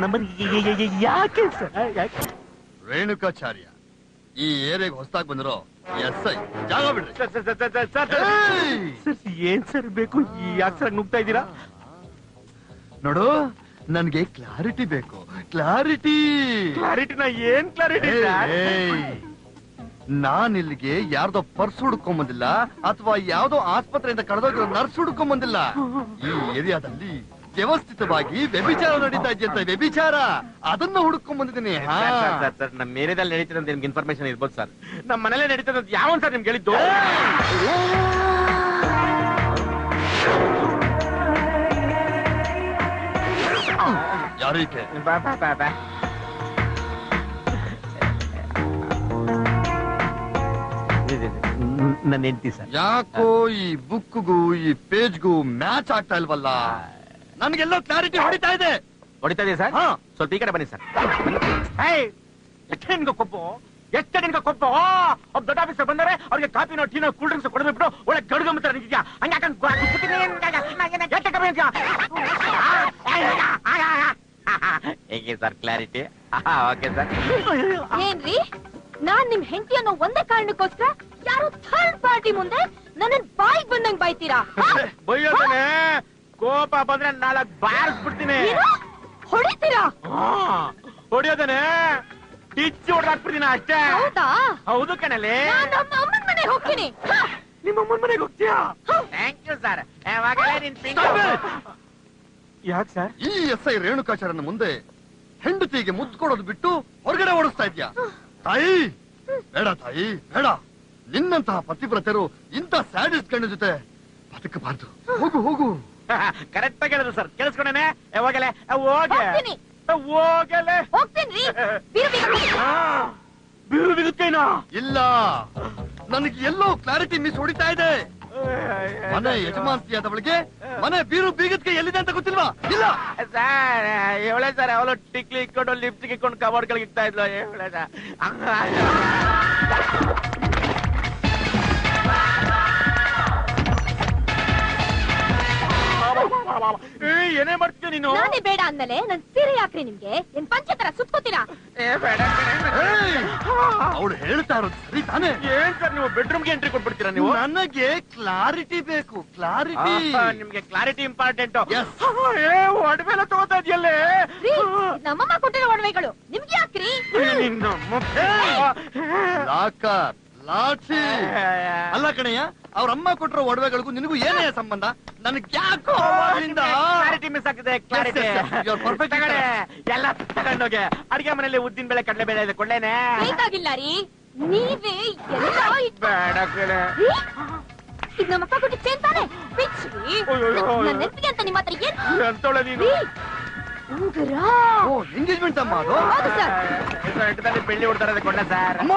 Number ಯಾಕೆ sir? Renukacharya ಈ ಏರಿಯಾಗೆ ಹೊಸದಾಗಿ ಬಂದಿರೋ SI ಜಾಗ ಬಿಡ್ರಿ. ಏನ್ ಸರ್ ಬೇಕು? ಯಾಕೆ ಸರ್ ನುಗ್ತಾ ಇದ್ದೀರಾ? ನೋಡು, ನನ್ಗೆ ಕ್ಲಾರಿಟಿ ಬೇಕು. ಕ್ಲಾರಿಟಿನ ಏನ್ ಕ್ಲಾರಿಟಿ? ನಾನ್ ಇಲ್ಲಿಗೆ ಯಾರ್ದೋ ಪರ್ಸ್ ಹುಡ್ಕೊಂಡ್ ಬಂದಿಲ್ಲ, ಅಥವಾ ಯಾವ್ದೋ ಆಸ್ಪತ್ರೆಯಿಂದ ಕಳೆದೋಗಿರೋ ನರ್ಸ್ ಹುಡ್ಕೊಂಡ್ ಬಂದಿಲ್ಲ. ಈ ಏರಿಯಾದಲ್ಲಿ ವ್ಯವಸ್ಥಿತವಾಗಿ ವ್ಯಭಿಚಾರ ನಡೀತಾ ಇದೆಯಂತ, ವ್ಯಭಿಚಾರ ಅದನ್ನ ಹುಡ್ಕೊಂಡ್ ಬಂದಿದ್ದೀನಿ. ಸರ್ ನಮ್ಮ ಏರಿಯಾದಲ್ಲಿ ನಡೀತಿದೆ ಅಂತ ನಿಮ್ಗೆ ಇನ್ಫಾರ್ಮೇಶನ್ ಇರ್ಬೋದು ಸರ್. ನಮ್ಮ ಮನೇಲೆ ನಡೀತದೆ ಅಂತ ಯಾವನ್ ಸರ್ ನಿಮ್ಗೆ ಹೇಳಿದ್ದು? ಯಾರೀಕೆ? ನನ್ನ ಹೆಂಡತಿ ಸರ್. ಯಾಕೋ ಈ ಬುಕ್ಗೂ ಈ ಪೇಜ್ಗೂ ಮ್ಯಾಚ್ ಆಗ್ತಾ ಇಲ್ವಲ್ಲ? ನನ್ಗೆಲ್ಲೋ ಕ್ಲಾರಿಟಿ ಹೊಡಿತಾ ಇದೆ. ಹೊಡಿತಾ ಇದೆ ಸರ್? ಸ್ವಲ್ಪ ಈ ಕಡೆ ಬನ್ನಿ ಸರ್. ಎಷ್ಟು ಕೊಬ್ಬು, ಎಷ್ಟು ನಿನ್ಗೆ ಕೊಬ್ಬು? ಒಬ್ಬ ದೊಡ್ಡ ಆಫೀಸರ್ ಬಂದರೆ ಅವ್ರಿಗೆ ಕಾಪಿನೋ ಟೀನೋ ಕೂಲ್ ಡ್ರಿಂಕ್ಸ್ ಕೊಡಬಿಟ್ಟು ಒಳ್ಳೆ ಗಡ್ಗಂಬತ್ತರ ನಿಂತಿದ್ಯಾ? ಹೇಗೆ ಸರ್ ಕ್ಲಾರಿಟಿ? Okay sir. ಏನ್ರಿ, ನಾನ್ ನಿಮ್ ಹೆಂಡತಿ ಅನ್ನೋ ಒಂದೇ ಕಾರಣಕ್ಕೋಸ್ಕರ ಯಾರೋ ಥರ್ಡ್ ಪಾರ್ಟಿ ಮುಂದೆ ನನ್ನ ಬಾಯಿಗೆ ಬಂದಂಗ್ ಬಾಯ್ತೀರಾ? ಬೈಯೋದನೆ ಕೋಪ ಬಂದ್ರೆ ನಾಲ್ಕು ಬಾರಿಸ್ಬಿಡ್ತೀನಿ. ಹೊಡಿತೀರಾ? ಹೊಡಿಯೋದನೆ ಟಿಚ್ಚಿ ಹೊಡೆದಾಕ್ಬಿಡ್ತೀನಿ ಅಷ್ಟೇ. ಹೌದಾ? ಹೌದು ಕಣಲೆ. ನಮ್ಮ ಅಮ್ಮನ ಮನೆಗೆ ಹೋಗ್ತೀನಿ. ನಿಮ್ಮ ಅಮ್ಮನ ಮನೆಗೆ ಹೋಗ್ತೀಯಾ? Thank you sir. ಯಾಕೆ ಸರ್? ಈ SI ರೇಣುಕಾಚಾರ್ಯನ ಮುಂದೆ ಹೆಂಡತಿಗೆ ಮುದ್ದು ಕೊಡೋದು ಬಿಟ್ಟು ಹೊರಗಡೆ ಓಡಿಸ್ತಾ ಇದ್ಯಾ? ತಾಯಿ ಬೇಡ, ತಾಯಿ ಬೇಡ. ನಿನ್ನಂತಹ ಪತಿವ್ರತರು ಇಂಥ ಸ್ಯಾಡಿಸ್ಟ್ ಗಂಡ ಜೊತೆ ಬದುಕಬಾರ್ದು. ಹೋಗು ಹೋಗು. ಕರೆಕ್ಟ್ ಆಗಿ ಹೇಳಿದ್ರು ಸರ್. ಕೇಳಿಸ್ಕೊಂಡೇನೆ. ಹೋಗಲೆ ಹೋಗಲೆ ಹೋಗಲೆ ಹೋಗ್ತೀನಿ. ಬೀರು ಬಿಗುತ್ತೇನಾ? ಇಲ್ಲ, ನನಗೆ ಎಲ್ಲೋ ಕ್ಲಾರಿಟಿ ಮಿಸ್ ಹೊಡಿತಾ ಇದೆ. ಮನೆ ಯಜಮಾನ್ತಿಯಾದವಳಿಗೆ ಮನೆ ಬೀರು ಬೀಗದ್ಕೆ ಎಲ್ಲಿದೆ ಅಂತ ಗೊತ್ತಿಲ್ವಾ? ಇಲ್ಲ ಸರ್. ಹೇಳೇ ಸರ್, ಅವಳು ಟಿಕ್ಲಿ ಇಟ್ಕೊಂಡು ಲಿಪ್ಸ್ಟಿಕ್ ಇಟ್ಕೊಂಡು ಕಬೋರ್ಡ್ ಕೆಳಗೆ ಇಕ್ತಾ ಇದ್ಲು. ಹೇಳ ಏನೇ ಮಾಡ್ತೀಯ ನೀನು? ನಾನೇ ಬೇಡ ಅಂದಲೆ ನನ್ ಸೀರೆ ಯಾಕ್ರಿ ನಿಮ್ಗೆ? ಏನ್ ಪಂಚತರ ಸುತ್ಕೋತೀರಾ? ಅವಳು ಹೇಳ್ತಾ ಇರೋದು ಸರಿ ತಾನೇ? ಏನ್ ಸರ್ ನೀವು ಬೆಡ್ರೂಮ್ಗೆ ಎಂಟ್ರಿ ಕೊಟ್ಬಿಡ್ತೀರಾ ನೀವು? ನನಗೆ ಕ್ಲಾರಿಟಿ ಬೇಕು. ಕ್ಲಾರಿಟಿ. ನಿಮ್ಗೆ ಕ್ಲಾರಿಟಿ ಇಂಪಾರ್ಟೆಂಟ್. ಒಡವೆಲ್ಲ ತಗೋತಾ ಇದೆಯಲ್ಲೇ? ನಮ್ಮಮ್ಮ ಕೊಟ್ಟಿರೋ ಒಡವೆಗಳು ನಿಮ್ಗೆ ಯಾಕ್ರಿ? ಲಾಕರ್ ಲಾಠಿ ಅಲ್ಲ ಕಣಯ್ಯ, ಅವ್ರಮ್ಮ ಕೊಟ್ಟಿರೋ ಒಡವೆಗಳಿಗೂ ನಿನಗೂ ಏನೇ ಸಂಬಂಧ? ನನಗೆ ಯಾಕೋ ಕ್ಲಾರಿಟಿ ಮಿಸ್ ಆಗಿದೆ. ಕ್ಲಾರಿಟಿ ಎಲ್ಲ ತಗೊಂಡೋಗೆ ಅಡಿಗೆ ಮನೆಯಲ್ಲಿ ಉದ್ದಿನ ಬೇಳೆ ಕಡಲೆ ಬೇಳೆ ಇದೆ ಕೊಳ್ಳೇನೆ. ಬೇಕಾಗಿಲ್ಲ ರೀ, ನೀವೇ ಎಲ್ಲ ಬೇಡ ಕಡೆ. ಇದು ನಮ್ಮಪ್ಪ ಕೊಟ್ಟಿದ್ದ ಚೇನ್ ತಾನೆ? ಬಿಚ್ಚ್ರಿ. ನನ್ನ ನೆತ್ತಿಗೆ ಅಂತ ನಿಮ್ಮ ಹತ್ರ ಏನು ಅಂತೋಳೆ ನೀನು? ಉಂಗುರ. ಎಂಗೇಜ್ಮೆಂಟ್ ಅಮ್ಮ ಅದು? ಹೌದು ಸರ್. ಬೆಳ್ಳಿ ಹೊಡ್ತಾರೆ ಕೊಂಡ ಸರ್. ಅಮ್ಮ,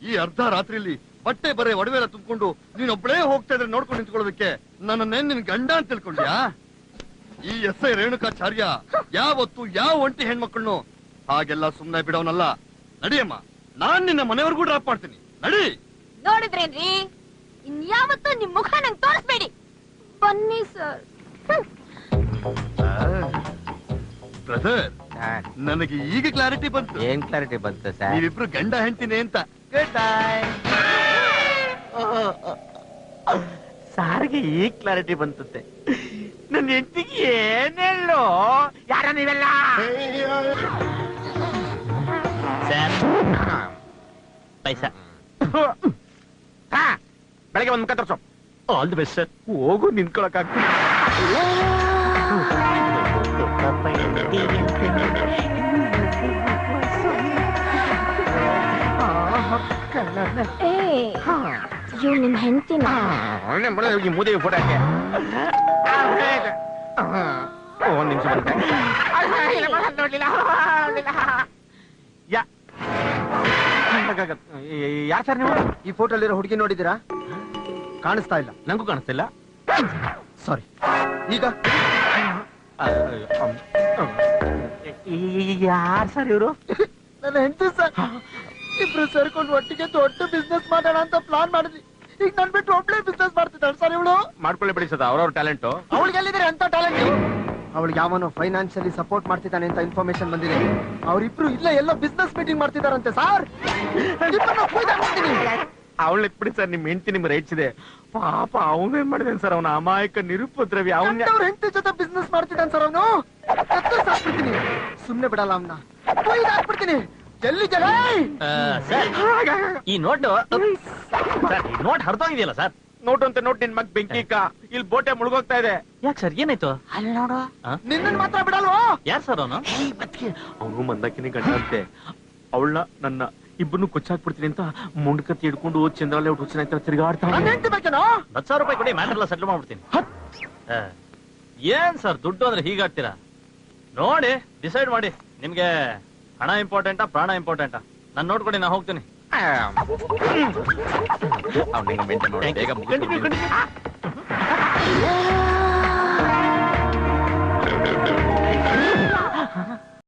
ಈ ಅರ್ಧ ರಾತ್ರಿಲಿ ಬಟ್ಟೆ ಬರೆ ಒಡವೆಲ್ಲ ತುಂಬಿಕೊಂಡು ನೀನೊಬ್ಳೇ ಹೋಗ್ತಾ ಇದ್ರೆ ನೋಡ್ಕೊಂಡು ನಿಂತ್ಕೊಳ್ಳೋದಕ್ಕೆ ನನ್ನನ್ನೇನ್ ನಿನ್ ಗಂಡ ಅಂತ ತಿಳ್ಕೊಂಡ್ಯಾ? ಈ SI ರೇಣುಕಾಚಾರ್ಯ ಯಾವತ್ತು ಯಾವ ಒಂಟಿ ಹೆಣ್ಮಕ್ಳನ್ನು ಹಾಗೆಲ್ಲ ಸುಮ್ನೆ ಬಿಡೋನಲ್ಲ. ನಡಿಯಮ್ಮ, ನಾನ್ ನಿನ್ನ ಮನೆವರೆಗೂ ಡ್ರಾಪ್ ಮಾಡ್ತೀನಿ. ನಡಿ. ನೋಡಿದ್ರೇನ್ರಿ, ಇನ್ಯಾವತ್ತೂ ನಿಮ್ ಮುಖ ನಂಗೆ ತೋರಿಸ್ಬೇಡಿ. ಬನ್ನಿ ಸರ್. ಬ್ರದರ್, ನನಗೆ ಈಗ ಕ್ಲಾರಿಟಿ ಬಂತು. ಏನ್ ಕ್ಲಾರಿಟಿ ಬಂತು ಸರ್? ನೀವಿಬ್ರು ಗಂಡ ಹೆಂಡ್ತೀನಿ ಅಂತ. Good bye. ಸಾರಿಗೆ ಈಗ ಕ್ಲಾರಿಟಿ ಬಂತುತ್ತೆ. ನನ್ನ ಹೆಂಡತಿಗೆ ಏನ್ ಹೇಳು? ಯಾರ ನೀವೆಲ್ಲ? ಸರ್ ಪೈಸಾ ಬೆಳಗ್ಗೆ ಒಂದ್ ಮುಖ ತೋರ್ಸು. All the best sir. ಹೋಗು, ನಿಂತ್ಕೊಳಕ್ ಆಗ್ತದೆ. ಇವ್ ನಿಮ್ ಹೆಂಡತಿನ? ಮುದಿ ಫೋಟೋಕ್ಕೆ ಒಂದ್ ನಿಮಿಷ ನೋಡ್ಲಿಲ್ಲ. ಯಾರು ಸರ್ ನೀವು? ಈ ಫೋಟೋಲಿರೋ ಹುಡುಗಿ ನೋಡಿದ್ದೀರಾ? ಕಾಣಿಸ್ತಾ ಇಲ್ಲ. ನಂಗೂ ಕಾಣಿಸ್ತಿಲ್ಲ. ಸಾರಿ. ಈಗ ಯಾರು ಸರ್ ಇವರು? ನನ್ನ ಹೆಂಡತಿ ಸರ್. ಇಬ್ರು ಸೇರ್ಕೊಂಡು ಒಟ್ಟಿಗೆ ದೊಡ್ಡ ಬಿಸ್ನೆಸ್ ಮಾಡೋಣ ಅಂತ ಪ್ಲಾನ್ ಮಾಡಿದ್ವಿ. ಈಗ ನನ್ ಬಿಟ್ಟು ಒಬ್ಳೆ ಬಿಸ್ನೆಸ್ ಮಾಡ್ತಿದ್ದಾಳೆ ಸರ್ ಇವಳು. ಮಾಡ್ಕೊಳ್ಳಿ ಬಿಡಿ ಸದ, ಅವ್ರವ್ರ ಟ್ಯಾಲೆಂಟ್. ಅವಳಿಗೆ ಎಲ್ಲಿದ್ರೆ ಅಂತ ಟ್ಯಾಲೆಂಟ್. ಅವಳಿಗೆ ಯಾವನೋ ಫೈನಾನ್ಷಿಯಲಿ ಸಪೋರ್ಟ್ ಮಾಡ್ತಿದ್ದಾನೆ ಅಂತ ಇನ್ಫಾರ್ಮೇಶನ್ ಬಂದಿದೆ. ಅವರಿಬ್ರು ಇಲ್ಲೇ ಎಲ್ಲೋ ಬಿಸ್ನೆಸ್ ಮೀಟಿಂಗ್ ಮಾಡ್ತಿದಾರಂತೆ ಸರ್. ಅವಳು ಎತ್ಬಿಡಿ ಸರ್, ನಿಮ್ ಹೆಂಡತಿ ನಿಮ್ ರೈಟ್ಸ್ ಇದೆ. ಪಾಪ ಅವನೇನ್ ಮಾಡಿದೇನೆ ಸರ್, ಅವನ ಅಮಾಯಕ ನಿರುಪದ್ರವಿ. ಅವನ ಹೆಂಡತಿ ಜೊತೆ ಬಿಸ್ನೆಸ್ ಮಾಡ್ತಿದ್ದಾನೆ ಸರ್ ಅವನು. ಹಾಕ್ಬಿಡ್ತೀನಿ, ಸುಮ್ನೆ ಬಿಡಲ್ಲ ಅವನ್ನ. ಹಾಕ್ಬಿಡ್ತೀನಿ. ಎಲ್ಲಿ ಜನ ಈ ನೋಟ್ ನೋಟ್ ಹರಿದೋಗಿದೆಯಲ್ಲ ಸರ್. ನೋಟು ಅಂತ ನೋಟ್ ನಿನ್ ಮಗ್ ಬೆಂಕಿ ಇಕ್ಕ. ಇಲ್ಲಿ ಬೋಟೆ ಮುಳುಗೋಗ್ತಾ ಇದೆ. ಯಾಕೆ ಸರ್, ಏನಾಯ್ತು? ಅಲ್ಲಿ ನೋಡು, ನಿನ್ನ ಮಾತ್ರ ಬಿಡಲ್ವೋ? ಯಾರು ಸರ್ ಅವನು? ಅವನು ಮಂದಾಕಿನಿ ಗಂಡ ಅಂತೆ. ಅವಳನ್ನ ನನ್ನ ಇಬ್ಬರನ್ನು ಕೊಚ್ಚಾಕ್ಬಿಡ್ತೀನಿ ಅಂತ ಮುಂಡ್ಕತ್ತಿ ಹಿಡ್ಕೊಂಡು ಚಂದ್ರಾಲೆ ಹುಚ್ಚಿನ ತಿರುಗಾಡ್ತಾ. ನನ್ನ ಹೆಂಡತಿ ಬೇಕೇನೋ? 10,000 ರೂಪಾಯಿ ಕೊಡಿ, ಮ್ಯಾಟರ್ ಎಲ್ಲ ಸೆಟ್ಲ್ ಮಾಡ್ಬಿಡ್ತೀನಿ. ಏನ್ ಸರ್ ದುಡ್ಡು ಅಂದ್ರೆ ಹೀಗಾಡ್ತೀರಾ? ನೋಡಿ ಡಿಸೈಡ್ ಮಾಡಿ, ನಿಮ್ಗೆ ಹಣ ಇಂಪಾರ್ಟೆಂಟಾ ಪ್ರಾಣ ಇಂಪಾರ್ಟೆಂಟಾ? ನಾನು ನೋಡ್ಕೊಡಿ, ನಾ ಹೋಗ್ತೀನಿ. ಅವ್ನಿಗೆ ಮೇಂಟೈನ್ ಮಾಡಿ ಬೇಗ ಮುಗಿಸ್ಬಿಡ್ತೀನಿ.